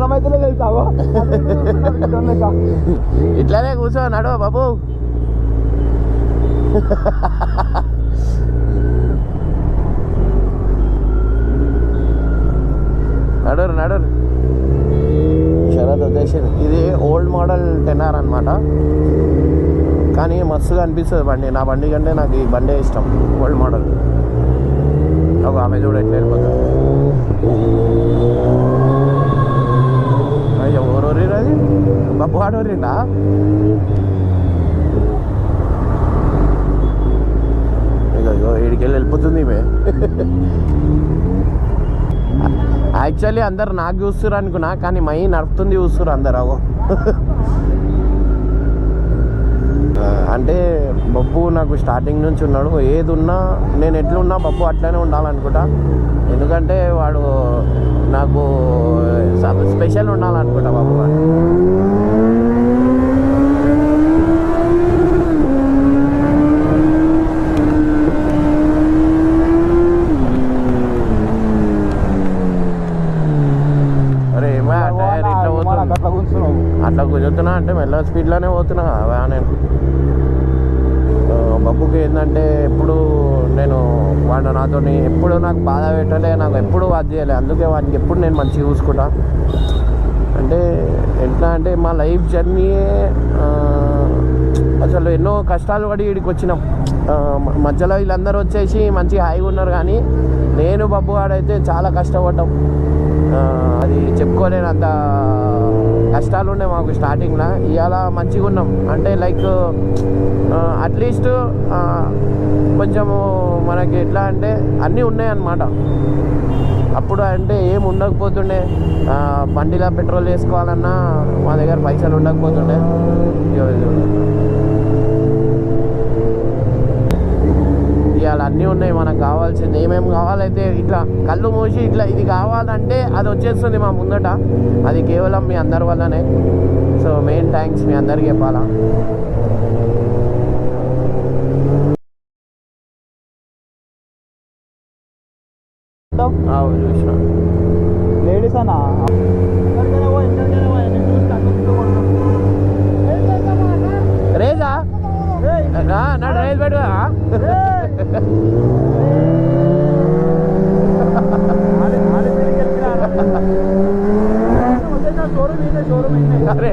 అర్థమైతే తెలుసావో ఇట్లానే కూర్చో నడు బాబు. నడరు నడరు. శరత్ వచ్చేసింది. ఇది ఓల్డ్ మోడల్ 10R అనమాట. కానీ మస్తుగా అనిపిస్తుంది బండి. నా బండి కంటే నాకు ఈ బండే ఇష్టం, ఓల్డ్ మోడల్. ఒక ఆమె చూడ ఎట్లా వెళ్ళిపోతుంది. అయ్యో ఎవరు అది బాబు ఆడోరిండా? ఇగో వీడికెళ్ళి వెళ్ళిపోతుంది ఈమె. యాక్చువల్లీ అందరు నాకు చూస్తున్నారు అనుకున్నా, కానీ మై నడుపుతుంది చూస్తున్నారు అందరు. అవో అంటే బబ్బు నాకు స్టార్టింగ్ నుంచి ఉన్నాడు. ఏది ఉన్నా నేను ఎట్లున్నా బబ్బు అట్లనే ఉండాలనుకుంటా. ఎందుకంటే వాడు నాకు స్పెషల్ ఉండాలనుకుంటా బాబు. అరే ఏమా టైర్ ఇట్లా పోతున్నా, అట్లా కుదురుతున్నా అంటే మెల్ల స్పీడ్లోనే పోతున్నా. నేను బబ్బుకి ఏంటంటే ఎప్పుడు నేను వాడు నాతో ఎప్పుడు నాకు బాధ పెట్టలే, నాకు ఎప్పుడు అది చేయలే. అందుకే వాడికి ఎప్పుడు నేను మంచిగా చూసుకుంటా. అంటే ఎట్లా అంటే మా లైఫ్ జర్నీయే అసలు ఎన్నో కష్టాలు పడి వీడికి వచ్చినాం. మధ్యలో వీళ్ళందరూ వచ్చేసి మంచిగా హాయిగా ఉన్నారు, కానీ నేను బబ్బు వాడైతే చాలా కష్టపడ్డాం. అది చెప్పుకోలేనంత కష్టాలు ఉండే మాకు స్టార్టింగ్లో. ఇవాళ మంచిగా ఉన్నాం. అంటే లైక్ అట్లీస్ట్ కొంచెము మనకి ఎట్లా అంటే అన్నీ ఉన్నాయన్నమాట. అప్పుడు అంటే ఏం ఉండకపోతుండే. బండిలో పెట్రోల్ వేసుకోవాలన్నా మా దగ్గర పైసలు ఉండకపోతుండే. ఇవాళ అన్నీ ఉన్నాయి మనకు కావాల్సింది. ఏమేమి కావాలైతే ఇట్లా కళ్ళు మూసి ఇట్లా ఇది కావాలంటే అది వచ్చేస్తుంది మా ముందట. అది కేవలం మీ అందరి వల్లనే. సో మెయిన్ థ్యాంక్స్ మీ అందరికీ చెప్పాలా. చూసిన లేడీస్ అన్నా రేజా నా రైలు పెట్టు. అరే